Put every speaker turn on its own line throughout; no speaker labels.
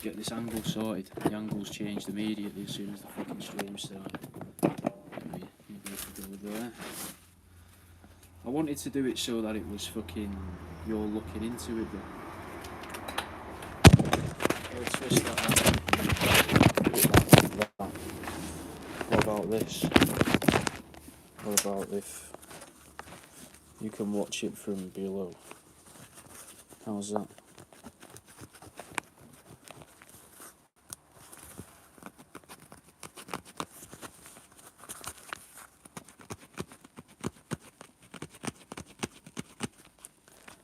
get this angle sorted. The angle's changed immediately as soon as the fucking stream started. Anyway, you go there. I wanted to do it so that it was fucking you're looking into it. I'll twist that out. Put it like that. What about this? What about if you can watch it from below? How's that?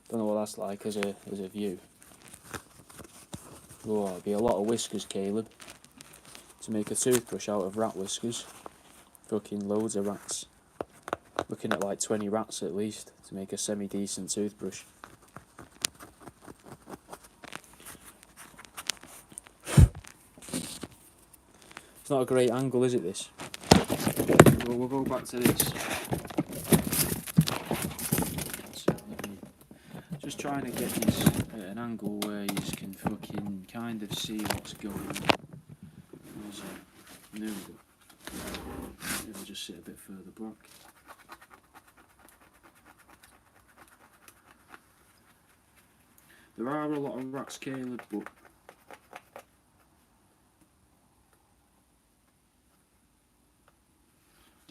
Don't know what that's like as a view. Oh, it'd be a lot of whiskers, Caleb. To make a toothbrush out of rat whiskers. Fucking loads of rats. Looking at like 20 rats at least to make a semi-decent toothbrush. It's not a great angle, is it, this? We'll go back to this. Just trying to get this at an angle where you can fucking kind of see what's going on. Also, maybe I'll just sit a bit further back. There are a lot of rats, Caleb, but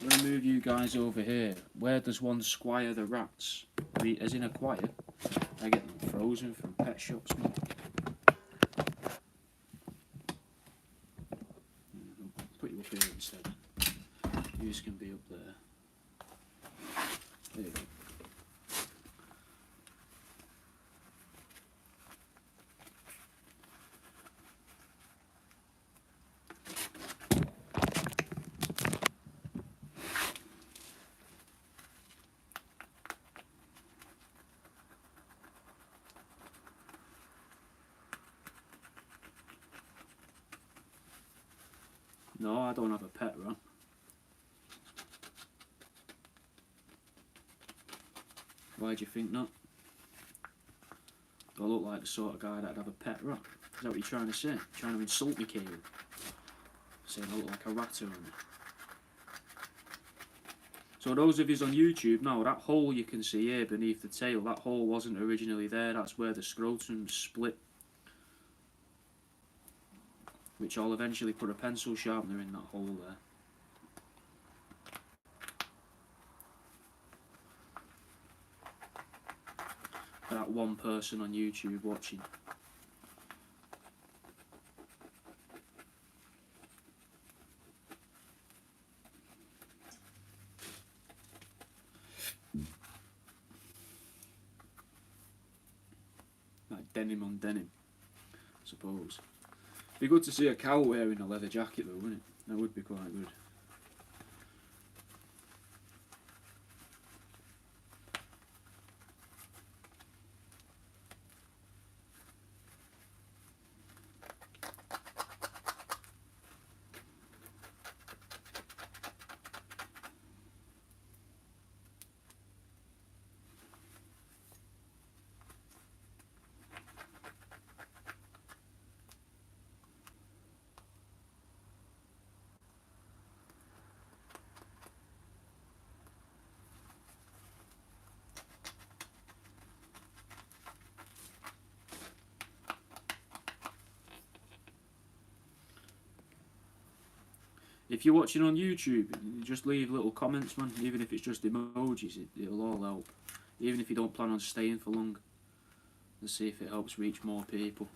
I'm going to move you guys over here. Where does one squire the rats? As in acquire? I get them frozen from pet shops, man. Put you up here instead. Yours can be up there. There you go. No, I don't have a pet rat. Why do you think not? Do I look like the sort of guy that'd have a pet rat? Is that what you're trying to say? Trying to insult me, Caleb? Saying I look like a rat owner. So those of you on YouTube now, that hole you can see here beneath the tail, that hole wasn't originally there. That's where the scrotum split. Which I'll eventually put a pencil sharpener in that hole there. For that one person on YouTube watching. Like denim on denim, I suppose. Be good to see a cow wearing a leather jacket though, wouldn't it? That would be quite good. If you're watching on YouTube, just leave little comments, man. Even if it's just emojis, it'll all help. Even if you don't plan on staying for long. Let's see if it helps reach more people.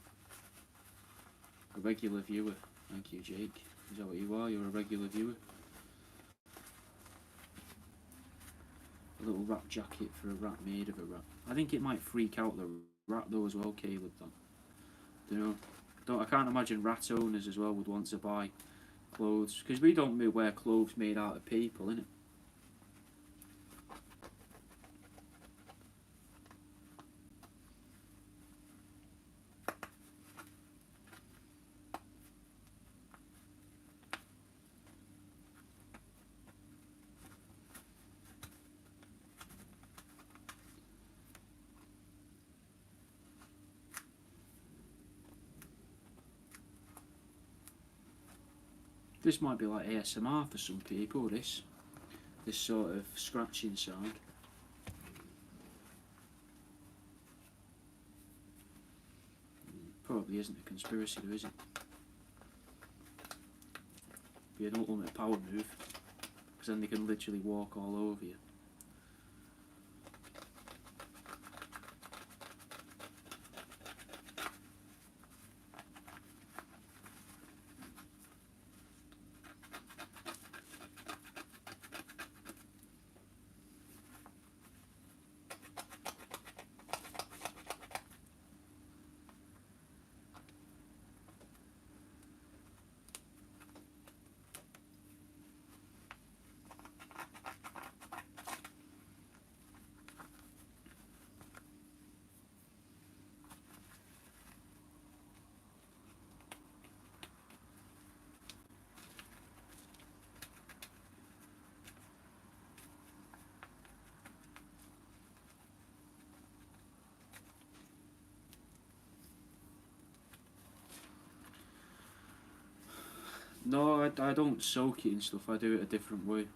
A regular viewer. Thank you, Jake. Is that what you are? You're a regular viewer. A little rat jacket for a rat made of a rat. I think it might freak out the rat though as well, Caleb. You know, I can't imagine rat owners as well would want to buy clothes, because we don't wear clothes made out of people, innit? This might be like ASMR for some people, this sort of scratching sound. Probably isn't a conspiracy though, is it? Be an ultimate power move, because then they can literally walk all over you. No, I don't soak it and stuff, I do it a different way.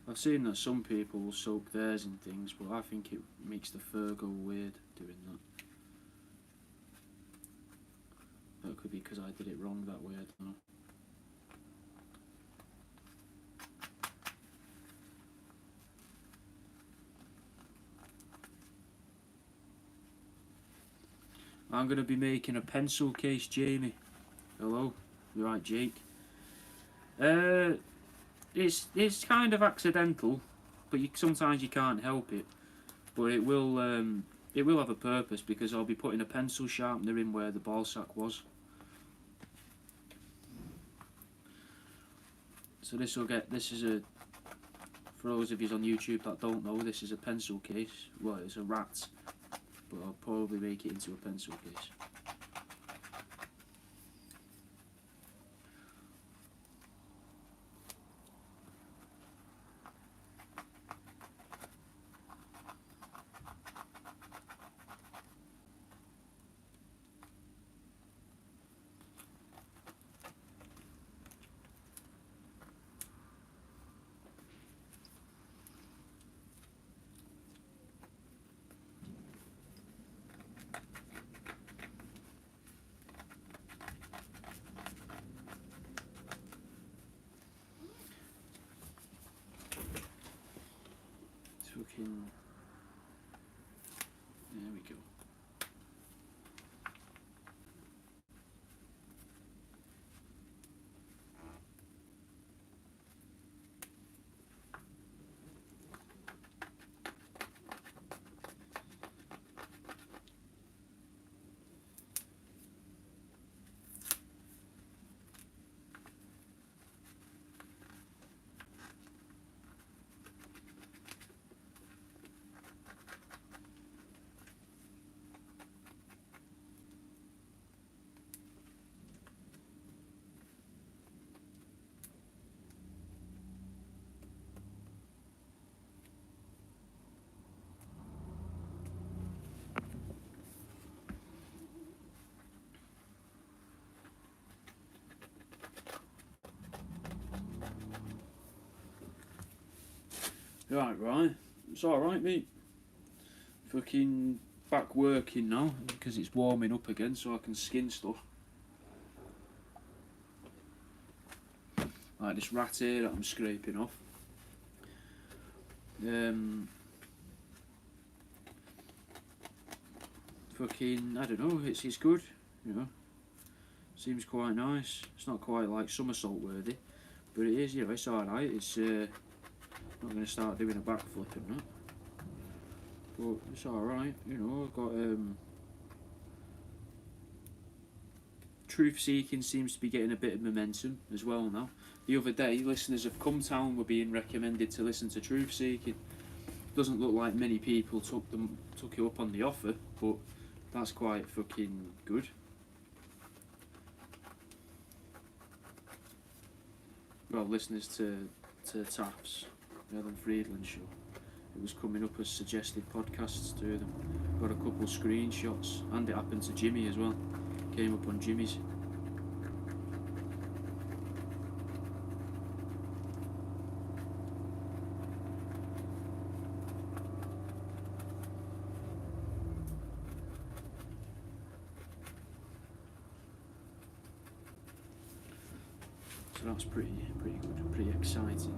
I've seen that some people will soak theirs in things, but I think it makes the fur go weird doing that. That could be because I did it wrong that way, I don't know. I'm going to be making a pencil case, Jamie. Hello, you right, Jake? It's kind of accidental, but sometimes you can't help it. But it will have a purpose, because I'll be putting a pencil sharpener in where the ball sack was. So this is a, for those of you on YouTube that don't know, this is a pencil case. Well, it's a rat, but I'll probably make it into a pencil case. Fucking, there we go. Right. It's alright, mate. Fucking back working now, because it's warming up again, so I can skin stuff. Like this rat here that I'm scraping off. Fucking, I don't know, it's good, you know. Seems quite nice. It's not quite like somersault worthy, but it is, you know, it's alright. It's not going to start doing a backflip and that, but it's alright, you know. I've got truth seeking seems to be getting a bit of momentum as well now. The other day, listeners of Come Town were being recommended to listen to Truth Seeking. Doesn't look like many people took it up on the offer, but that's quite fucking good. Well, listeners to Taff's, the Ellen Friedland show, it was coming up as suggested podcasts to them. Got a couple screenshots, and it happened to Jimmy as well. Came up on Jimmy's. So that's pretty good, pretty exciting.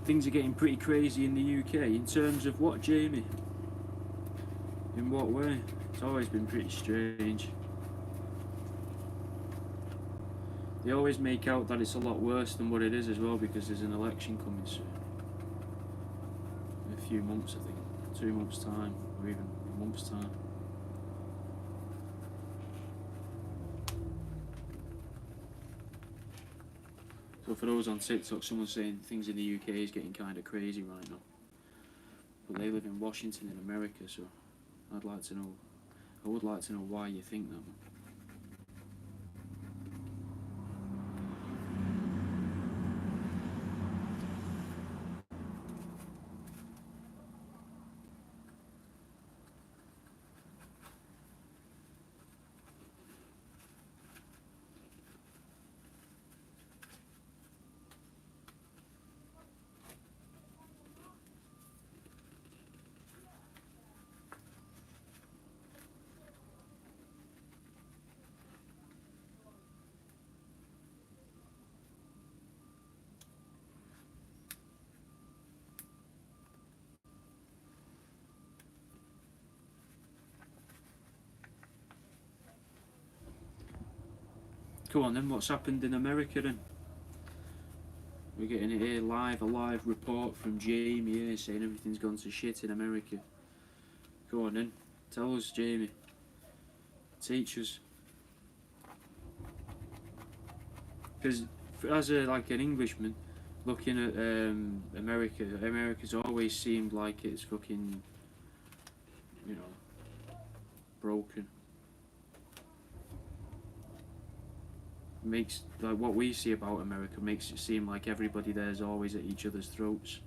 Things are getting pretty crazy in the UK in terms of what, Jamie? In what way? It's always been pretty strange. They always make out that it's a lot worse than what it is as well, because there's an election coming soon. In a few months, I think. 2 months' time, or even a month's time. So for those on TikTok, someone's saying things in the UK is getting kind of crazy right now. But they live in Washington in America, so I would like to know why you think that. Go on then, what's happened in America then? We're getting it here live, a live report from Jamie here saying everything's gone to shit in America. Go on then, tell us, Jamie. Teach us. Because as like an Englishman looking at America's always seemed like it's fucking, you know, broken. Makes, like, what we see about America makes it seem like everybody there's always at each other's throats.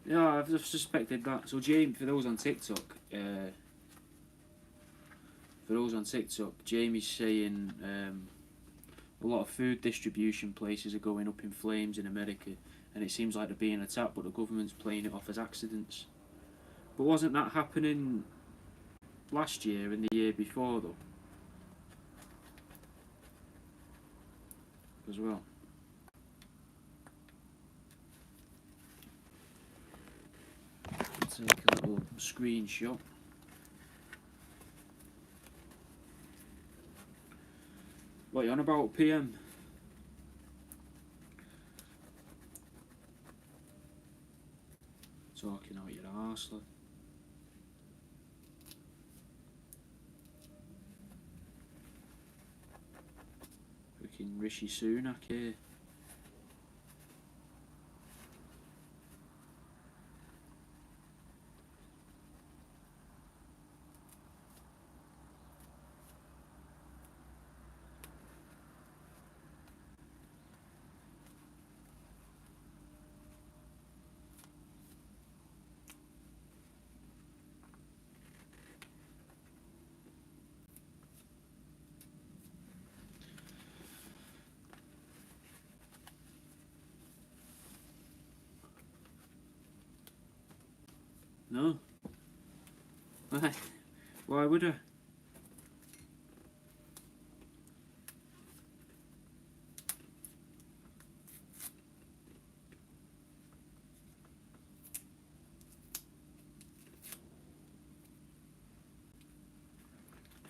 Yeah, I've suspected that. So Jamie, for those on TikTok, Jamie's saying a lot of food distribution places are going up in flames in America, and it seems like they're being attacked, but the government's playing it off as accidents. But wasn't that happening last year and the year before though? As well. Take a little screenshot. What you on about, PM? Talking out your arse, lad. Rishi Sunak here. No. Why would I?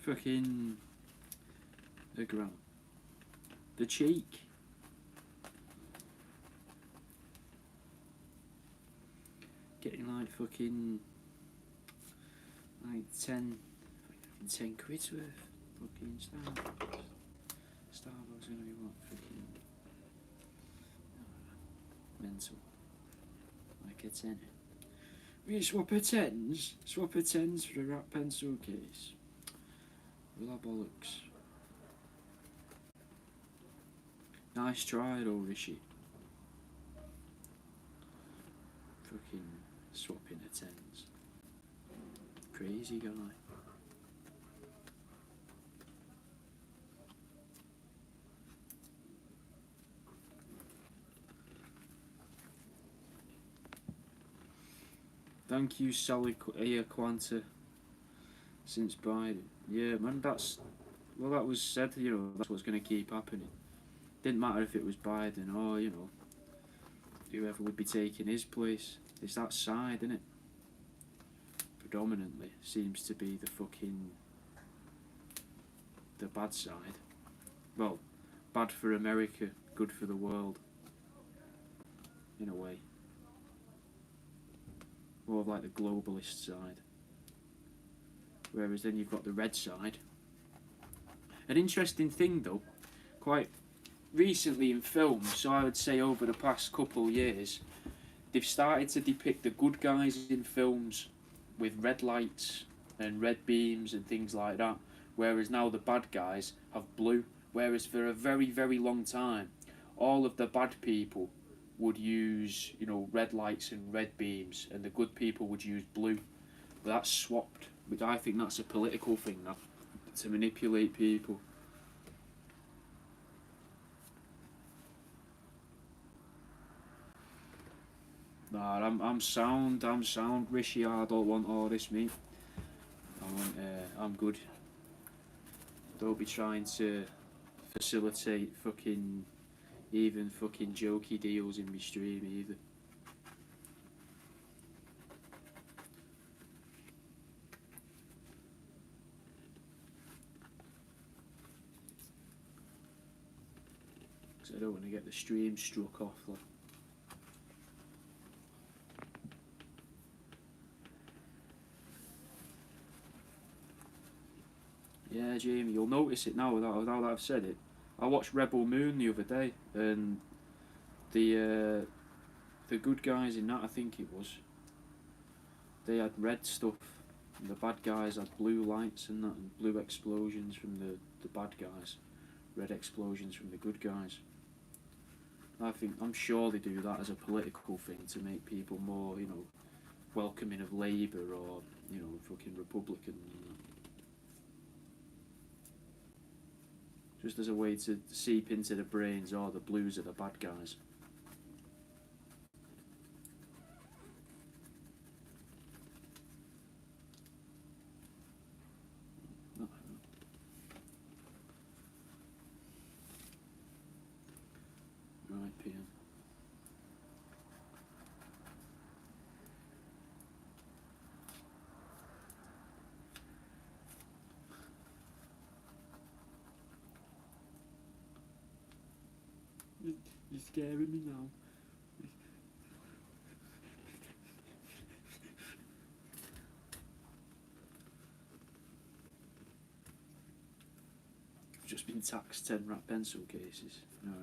Fucking the ground. The cheek. Getting like fucking like 10 quid's worth. Fucking Starbucks gonna be what? Fucking mental. Like a 10. We swap a 10s? Swap a 10s for a rat pencil case. Will our bollocks. Nice try though, Rishi. Fucking swapping a 10s. Crazy guy. Thank you, Sally Quanta. Since Biden. Yeah, man, that's... Well, that was said, you know, that's what's going to keep happening. Didn't matter if it was Biden or, you know, whoever would be taking his place. It's that side, isn't it? Predominantly seems to be the fucking... the bad side. Well, bad for America, good for the world. In a way. More of like the globalist side. Whereas then you've got the red side. An interesting thing though, quite recently in films, so I would say over the past couple of years, they've started to depict the good guys in films with red lights and red beams and things like that, whereas now the bad guys have blue, whereas for a very, very long time, all of the bad people would use, you know, red lights and red beams, and the good people would use blue. But that's swapped. But I think that's a political thing now, to manipulate people. Nah, I'm sound, Rishi. I don't want all this, mate. I'm good. Don't be trying to facilitate fucking, even fucking jokey deals in my stream either. Because I don't want to get the stream struck off. Like. Yeah, Jamie, you'll notice it now that I've said it. I watched Rebel Moon the other day, and the good guys in that, I think it was, they had red stuff, and the bad guys had blue lights and that, and blue explosions from the bad guys, red explosions from the good guys. I'm sure they do that as a political thing to make people more, you know, welcoming of Labour or, you know, fucking Republican. Just as a way to seep into the brains, or the blues are the bad guys. Right, PM. You're scaring me now. just been taxed 10 rat pencil cases. Alright.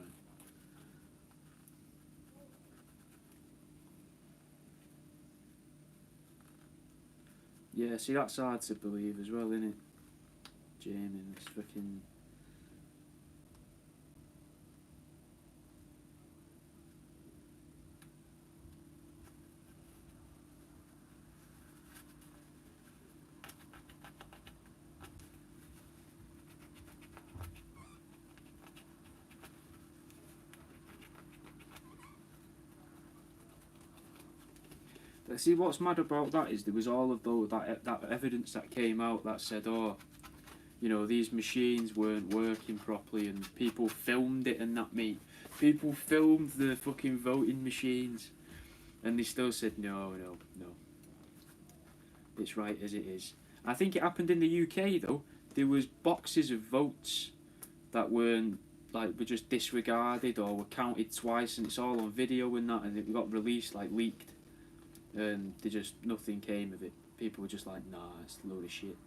Yeah, see, that's hard to believe as well, isn't it, Jamie? This fucking... But see, what's mad about that is there was all of that evidence that came out that said, oh, you know, these machines weren't working properly, and people filmed it and that, mate. People filmed the fucking voting machines, and they still said, no. It's right as it is. I think it happened in the UK, though. There was boxes of votes that weren't, like, were just disregarded or were counted twice, and it's all on video and that, and it got released, like, leaked. And nothing came of it. People were just like, nah, it's a load of shit.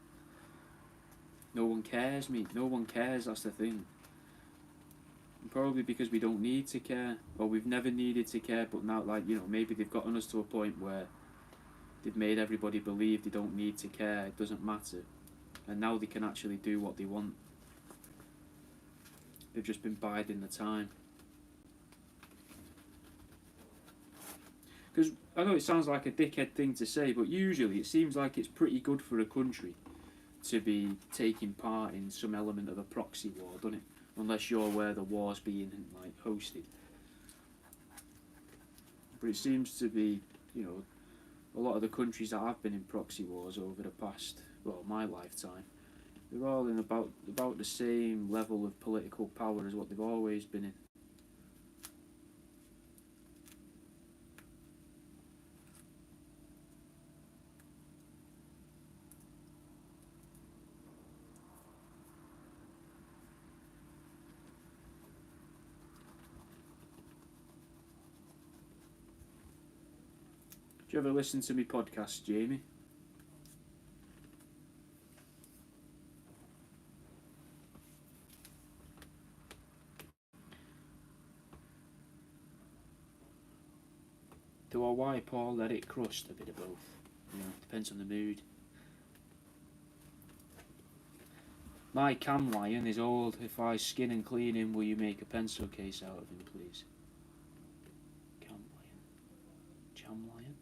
No one cares, mate. No one cares, that's the thing. Probably because we don't need to care, or we've never needed to care, but now, like, you know, maybe they've gotten us to a point where they've made everybody believe they don't need to care, it doesn't matter. And now they can actually do what they want. They've just been biding the time. Because I know it sounds like a dickhead thing to say, but usually it seems like it's pretty good for a country to be taking part in some element of a proxy war, doesn't it? Unless you're where the war's being, like, hosted. But it seems to be, you know, a lot of the countries that have been in proxy wars over the past, well, my lifetime, they're all in about the same level of political power as what they've always been in. Do you ever listen to me podcast, Jamie? Do I wipe or let it crust? A bit of both. You know, depends on the mood. My cam lion is old. If I skin and clean him, will you make a pencil case out of him, please? Cam lion. Cham lion?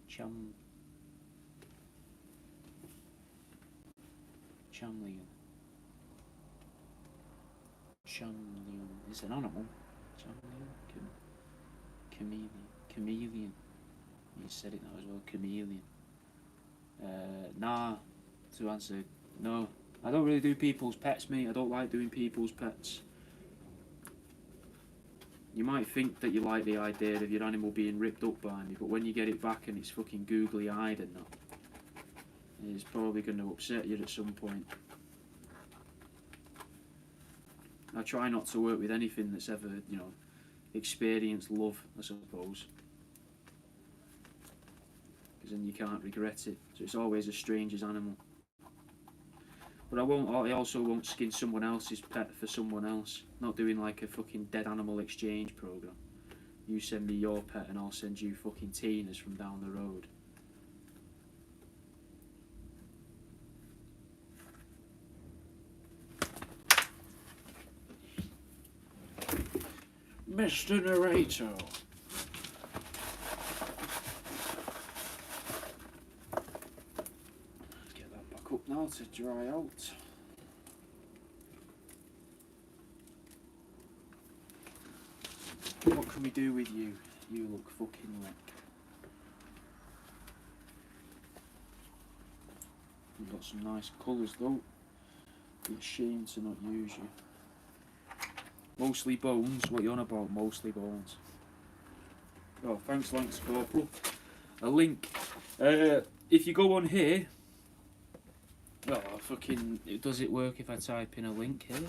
Cham lion. Cham lion. It's an animal. Cham lion. Chameleon. You said it now as well. Chameleon. Nah. To answer, no. I don't really do people's pets, mate. I don't like doing people's pets. You might think that you like the idea of your animal being ripped up by me, but when you get it back and it's fucking googly eyed and that, it's probably going to upset you at some point. I try not to work with anything that's ever, you know, experienced love, I suppose. Because then you can't regret it. So it's always a stranger's animal. But I also won't skin someone else's pet for someone else. Not doing like a fucking dead animal exchange program. You send me your pet and I'll send you fucking Tina's from down the road. Mr. Narrator. Get that back up now to dry out. What can we do with you? You look fucking wreck. You've got some nice colours though. It's a shame to not use you. Mostly bones, what you on about? Mostly bones. Oh, thanks, Lance Corporal. A link. If you go on here, oh fucking, does it work if I type in a link here?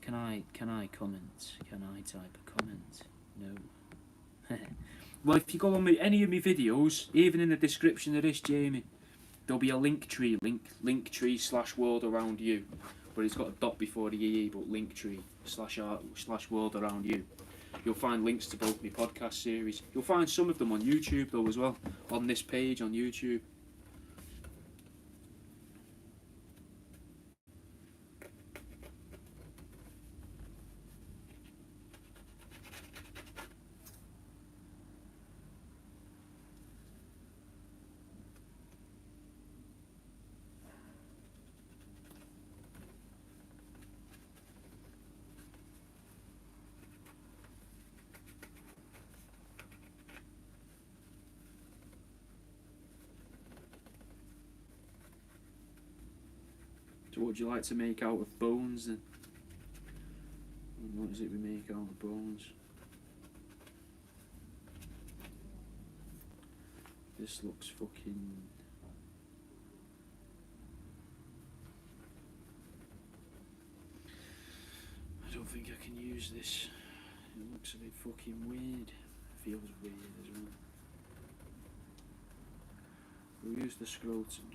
Can I comment? Can I type a comment? No. Well, if you go on any of my videos, even in the description of this, Jamie, there'll be a link tree /world around you, but it's got a dot before the EE, but Linktree/art/world around you. You'll find links to both my podcast series. You'll find some of them on YouTube though as well, on this page on YouTube. So what would you like to make out of bones then? What is it we make out of bones? This looks fucking... I don't think I can use this. It looks a bit fucking weird. Feels weird as well. We'll use the scrotum.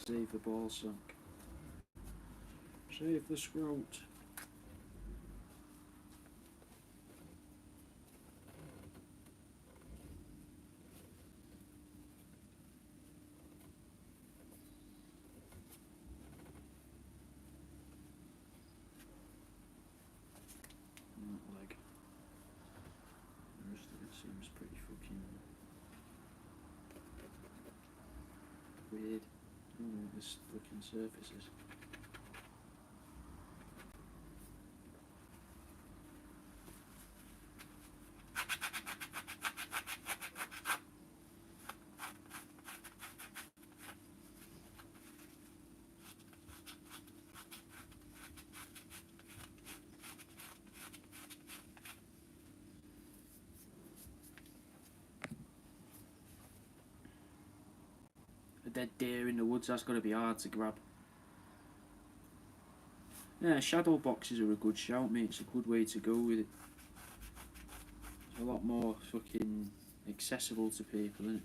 Save the ball sack. Save the scrot. That leg. The rest of it seems pretty fucking weird. I don't know what this looking surface is. A dead deer in the woods, that's got to be hard to grab. Yeah, shadow boxes are a good shout, mate. It's a good way to go with it. It's a lot more fucking accessible to people, isn't it?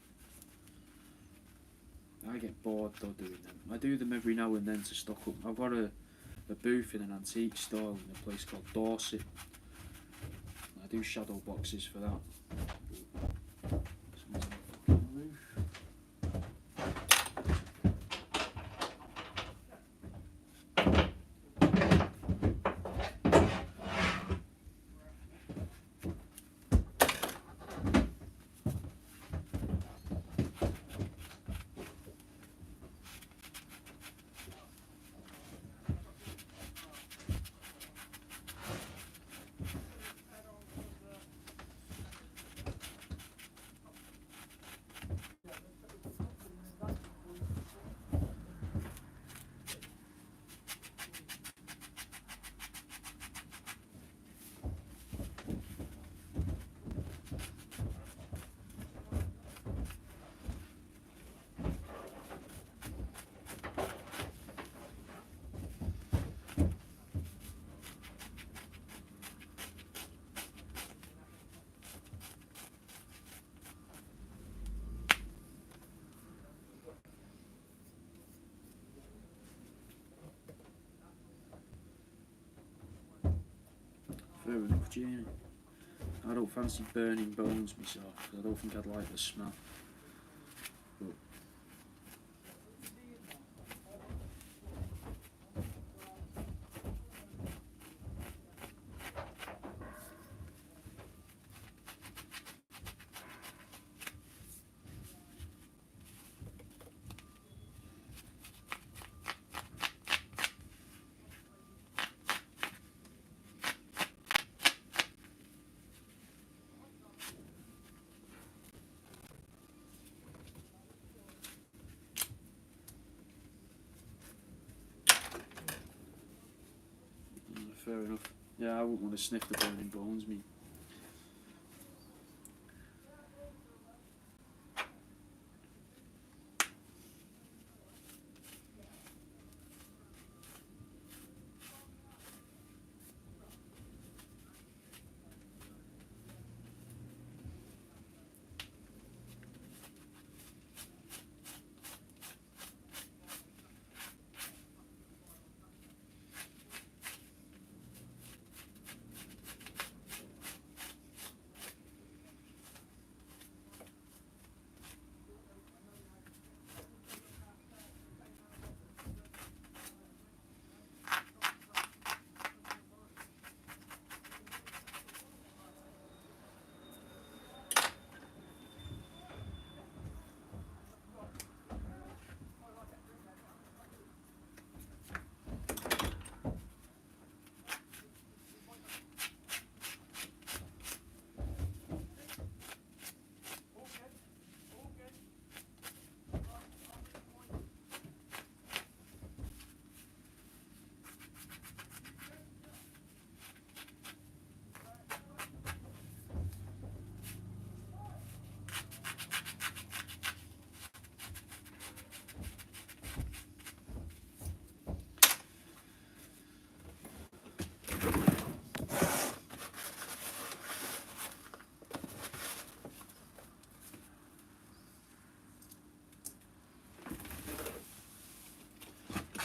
I get bored though doing them. I do them every now and then to stock up. I've got a booth in an antique store in a place called Dorset. I do shadow boxes for that. Someone's on the fucking roof. Fair enough, Jamie. I don't fancy burning bones myself, 'cause I don't think I'd like the smell. But fair enough. Yeah, I wouldn't want to sniff the burning bones, me.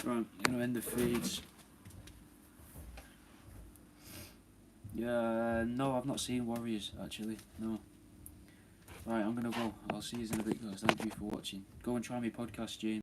Right, gonna end the feeds. Yeah, no, I've not seen Warriors actually. No. Right, I'm gonna go. I'll see you in a bit, guys. Thank you for watching. Go and try my podcast, James.